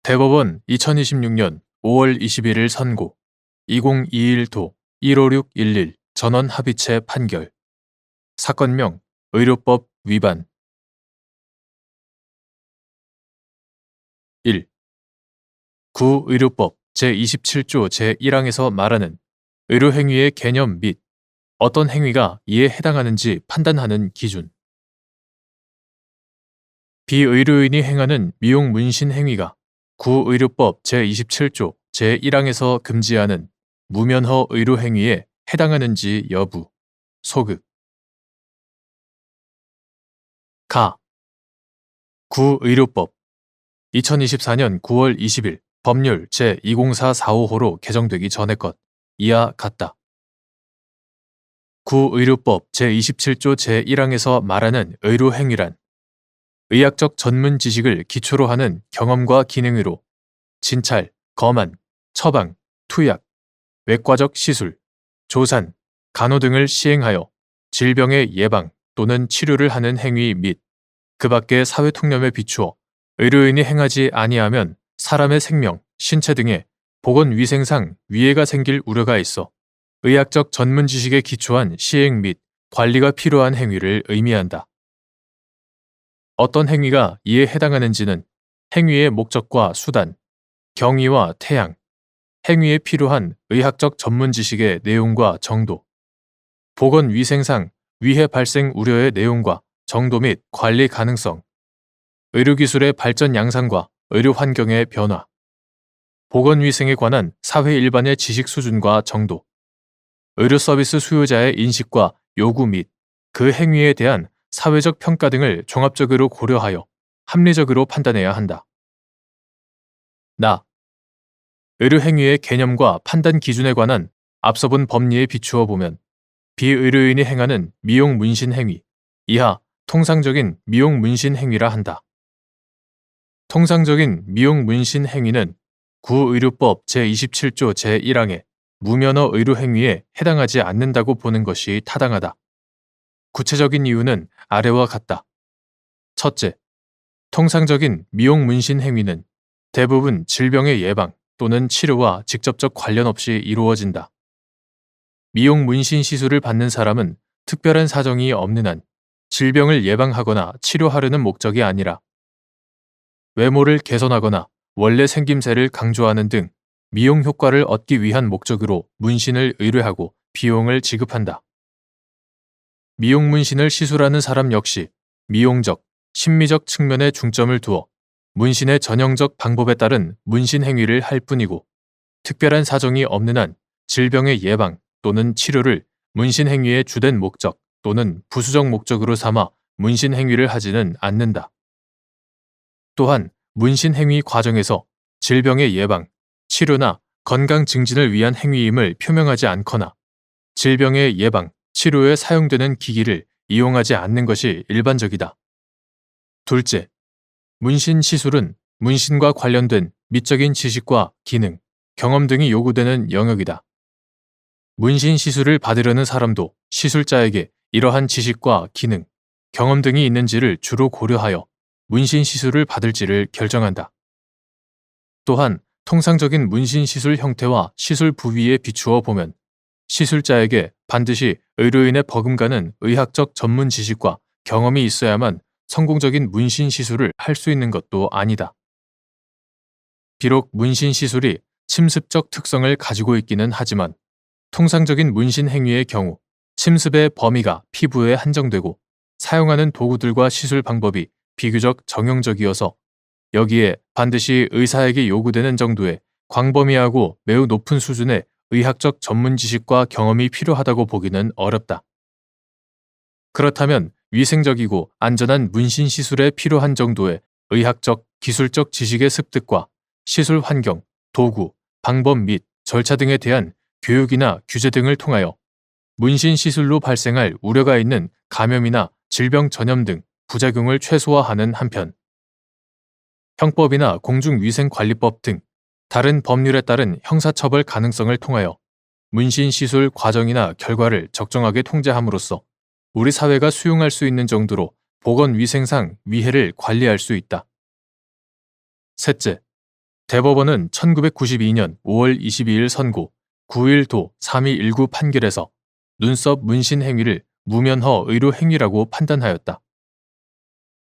대법원 2026년 5월 21일 선고 2021도 15611 전원 합의체 판결 사건명 의료법 위반 1. 구의료법 제27조 제1항에서 말하는 의료행위의 개념 및 어떤 행위가 이에 해당하는지 판단하는 기준. 비의료인이 행하는 미용 문신 행위가 구의료법 제27조 제1항에서 금지하는 무면허 의료행위에 해당하는지 여부. 소극. 가. 구의료법 2024년 9월 20일 법률 제204455호로 개정되기 전의 것 이하 같다. 구의료법 제27조 제1항에서 말하는 의료행위란 의학적 전문 지식을 기초로 하는 경험과 기능으로 진찰, 검안, 처방, 투약, 외과적 시술, 조산, 간호 등을 시행하여 질병의 예방 또는 치료를 하는 행위 및 그 밖의 사회 통념에 비추어 의료인이 행하지 아니하면 사람의 생명, 신체 등에 보건위생상 위해가 생길 우려가 있어 의학적 전문 지식에 기초한 시행 및 관리가 필요한 행위를 의미한다. 어떤 행위가 이에 해당하는지는 행위의 목적과 수단, 경위와 태양, 행위에 필요한 의학적 전문 지식의 내용과 정도, 보건위생상 위해 발생 우려의 내용과 정도 및 관리 가능성, 의료기술의 발전 양상과 의료 환경의 변화, 보건위생에 관한 사회 일반의 지식 수준과 정도, 의료 서비스 수요자의 인식과 요구 및 그 행위에 대한 사회적 평가 등을 종합적으로 고려하여 합리적으로 판단해야 한다. 의료행위의 개념과 판단 기준에 관한 앞서 본 법리에 비추어 보면 비의료인이 행하는 미용 문신 행위, 이하 통상적인 미용 문신 행위라 한다. 통상적인 미용 문신 행위는 구의료법 제27조 제1항의 무면허 의료행위에 해당하지 않는다고 보는 것이 타당하다. 구체적인 이유는 아래와 같다. 첫째, 통상적인 미용 문신 행위는 대부분 질병의 예방 또는 치료와 직접적 관련 없이 이루어진다. 미용 문신 시술을 받는 사람은 특별한 사정이 없는 한 질병을 예방하거나 치료하려는 목적이 아니라 외모를 개선하거나 원래 생김새를 강조하는 등 미용 효과를 얻기 위한 목적으로 문신을 의뢰하고 비용을 지급한다. 미용 문신을 시술하는 사람 역시 미용적, 심미적 측면에 중점을 두어 문신의 전형적 방법에 따른 문신 행위를 할 뿐이고 특별한 사정이 없는 한 질병의 예방 또는 치료를 문신 행위의 주된 목적 또는 부수적 목적으로 삼아 문신 행위를 하지는 않는다. 또한 문신 행위 과정에서 질병의 예방, 치료나 건강 증진을 위한 행위임을 표명하지 않거나 질병의 예방, 치료에 사용되는 기기를 이용하지 않는 것이 일반적이다. 둘째, 문신 시술은 문신과 관련된 미적인 지식과 기능, 경험 등이 요구되는 영역이다. 문신 시술을 받으려는 사람도 시술자에게 이러한 지식과 기능, 경험 등이 있는지를 주로 고려하여 문신 시술을 받을지를 결정한다. 또한 통상적인 문신 시술 형태와 시술 부위에 비추어 보면 시술자에게 반드시 의료인의 버금가는 의학적 전문 지식과 경험이 있어야만 성공적인 문신 시술을 할 수 있는 것도 아니다. 비록 문신 시술이 침습적 특성을 가지고 있기는 하지만 통상적인 문신 행위의 경우 침습의 범위가 피부에 한정되고 사용하는 도구들과 시술 방법이 비교적 정형적이어서 여기에 반드시 의사에게 요구되는 정도의 광범위하고 매우 높은 수준의 의학적 전문 지식과 경험이 필요하다고 보기는 어렵다. 그렇다면 위생적이고 안전한 문신 시술에 필요한 정도의 의학적, 기술적 지식의 습득과 시술 환경, 도구, 방법 및 절차 등에 대한 교육이나 규제 등을 통하여 문신 시술로 발생할 우려가 있는 감염이나 질병 전염 등 부작용을 최소화하는 한편 형법이나 공중위생관리법 등 다른 법률에 따른 형사처벌 가능성을 통하여 문신 시술 과정이나 결과를 적정하게 통제함으로써 우리 사회가 수용할 수 있는 정도로 보건위생상 위해를 관리할 수 있다. 셋째, 대법원은 1992년 5월 22일 선고 9일 도 3219 판결에서 눈썹 문신 행위를 무면허 의료 행위라고 판단하였다.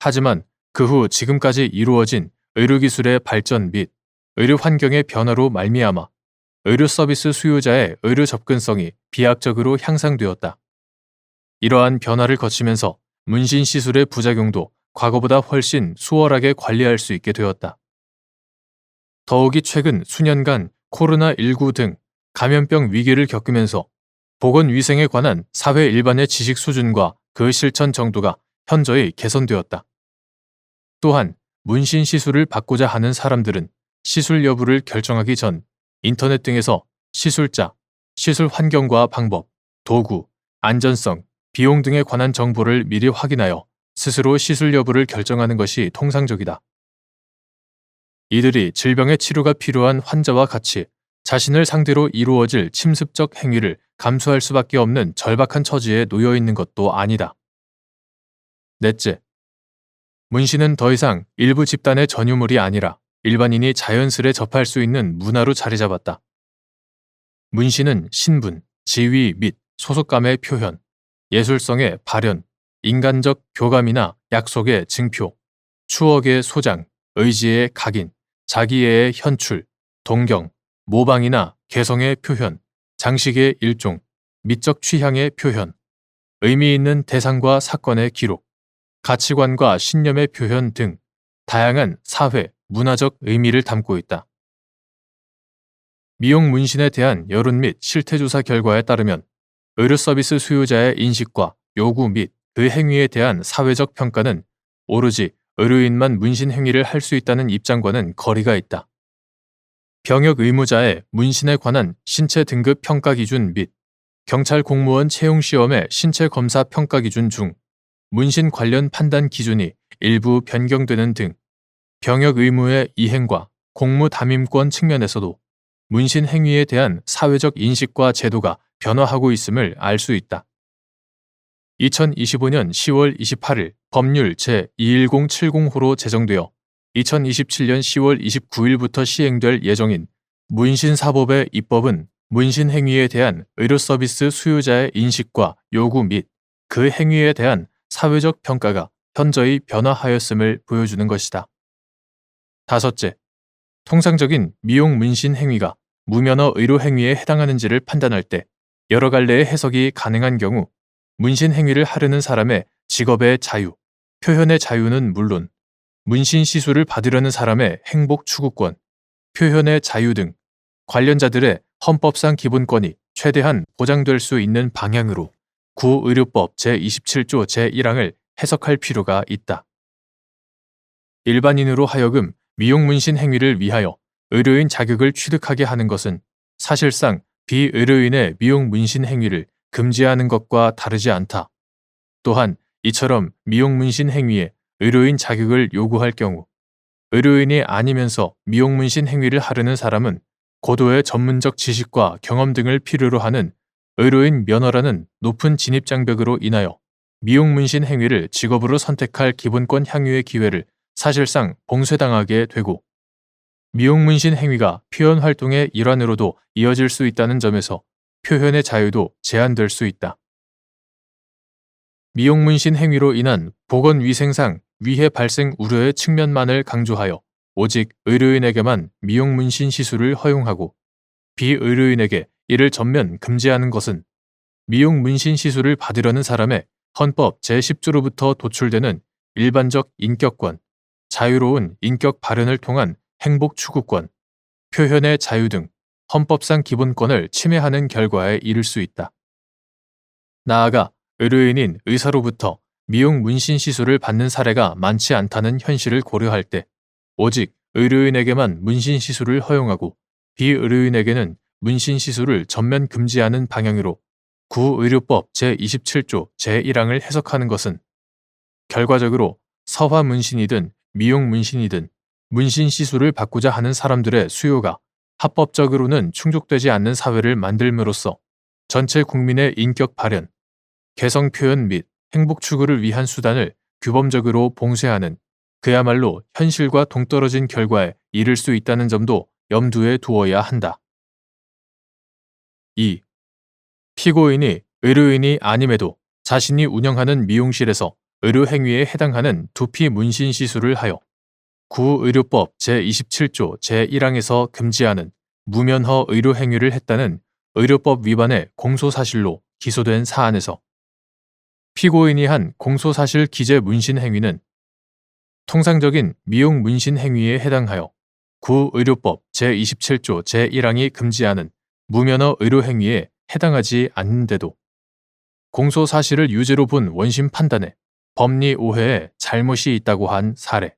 하지만 그 후 지금까지 이루어진 의료기술의 발전 및 의료 환경의 변화로 말미암아 의료 서비스 수요자의 의료 접근성이 비약적으로 향상되었다. 이러한 변화를 거치면서 문신 시술의 부작용도 과거보다 훨씬 수월하게 관리할 수 있게 되었다. 더욱이 최근 수년간 코로나19 등 감염병 위기를 겪으면서 보건위생에 관한 사회 일반의 지식 수준과 그 실천 정도가 현저히 개선되었다. 또한 문신 시술을 받고자 하는 사람들은 시술 여부를 결정하기 전 인터넷 등에서 시술자, 시술 환경과 방법, 도구, 안전성, 비용 등에 관한 정보를 미리 확인하여 스스로 시술 여부를 결정하는 것이 통상적이다. 이들이 질병의 치료가 필요한 환자와 같이 자신을 상대로 이루어질 침습적 행위를 감수할 수밖에 없는 절박한 처지에 놓여 있는 것도 아니다. 넷째, 문신은 더 이상 일부 집단의 전유물이 아니라 일반인이 자연스레 접할 수 있는 문화로 자리 잡았다. 문신은 신분, 지위 및 소속감의 표현, 예술성의 발현, 인간적 교감이나 약속의 증표, 추억의 소장, 의지의 각인, 자기애의 현출, 동경, 모방이나 개성의 표현, 장식의 일종, 미적 취향의 표현, 의미 있는 대상과 사건의 기록, 가치관과 신념의 표현 등 다양한 사회, 문화적 의미를 담고 있다. 미용 문신에 대한 여론 및 실태조사 결과에 따르면 의료 서비스 수요자의 인식과 요구 및 그 행위에 대한 사회적 평가는 오로지 의료인만 문신 행위를 할 수 있다는 입장과는 거리가 있다. 병역 의무자의 문신에 관한 신체 등급 평가 기준 및 경찰 공무원 채용 시험의 신체 검사 평가 기준 중 문신 관련 판단 기준이 일부 변경되는 등 병역 의무의 이행과 공무 담임권 측면에서도 문신 행위에 대한 사회적 인식과 제도가 변화하고 있음을 알 수 있다. 2025년 10월 28일 법률 제21070호로 제정되어 2027년 10월 29일부터 시행될 예정인 문신사법의 입법은 문신 행위에 대한 의료 서비스 수요자의 인식과 요구 및 그 행위에 대한 사회적 평가가 현저히 변화하였음을 보여주는 것이다. 다섯째, 통상적인 미용 문신 행위가 무면허 의료 행위에 해당하는지를 판단할 때 여러 갈래의 해석이 가능한 경우 문신 행위를 하려는 사람의 직업의 자유, 표현의 자유는 물론 문신 시술을 받으려는 사람의 행복 추구권, 표현의 자유 등 관련자들의 헌법상 기본권이 최대한 보장될 수 있는 방향으로 구의료법 제27조 제1항을 해석할 필요가 있다. 일반인으로 하여금 미용 문신 행위를 위하여 의료인 자격을 취득하게 하는 것은 사실상 비의료인의 미용 문신 행위를 금지하는 것과 다르지 않다. 또한 이처럼 미용 문신 행위에 의료인 자격을 요구할 경우 의료인이 아니면서 미용 문신 행위를 하려는 사람은 고도의 전문적 지식과 경험 등을 필요로 하는 의료인 면허라는 높은 진입 장벽으로 인하여 미용 문신 행위를 직업으로 선택할 기본권 향유의 기회를 사실상 봉쇄당하게 되고 미용 문신 행위가 표현 활동의 일환으로도 이어질 수 있다는 점에서 표현의 자유도 제한될 수 있다. 미용 문신 행위로 인한 보건위생상 위해 발생 우려의 측면만을 강조하여 오직 의료인에게만 미용 문신 시술을 허용하고 비의료인에게 이를 전면 금지하는 것은 미용 문신 시술을 받으려는 사람의 헌법 제10조로부터 도출되는 일반적 인격권, 자유로운 인격 발현을 통한 행복 추구권, 표현의 자유 등 헌법상 기본권을 침해하는 결과에 이를 수 있다. 나아가 의료인인 의사로부터 미용 문신 시술을 받는 사례가 많지 않다는 현실을 고려할 때 오직 의료인에게만 문신 시술을 허용하고 비의료인에게는 문신 시술을 전면 금지하는 방향으로 구의료법 제27조 제1항을 해석하는 것은 결과적으로 서화 문신이든 미용 문신이든 문신 시술을 받고자 하는 사람들의 수요가 합법적으로는 충족되지 않는 사회를 만들므로써 전체 국민의 인격 발현, 개성 표현 및 행복 추구를 위한 수단을 규범적으로 봉쇄하는 그야말로 현실과 동떨어진 결과에 이를 수 있다는 점도 염두에 두어야 한다. 2. 피고인이 의료인이 아님에도 자신이 운영하는 미용실에서 의료행위에 해당하는 두피 문신 시술을 하여 구의료법 제27조 제1항에서 금지하는 무면허 의료행위를 했다는 의료법 위반의 공소사실로 기소된 사안에서 피고인이 한 공소사실 기재 문신 행위는 통상적인 미용 문신 행위에 해당하여 구의료법 제27조 제1항이 금지하는 무면허 의료행위에 해당하지 않는데도 공소사실을 유죄로 본 원심 판단에 법리 오해에 잘못이 있다고 한 사례.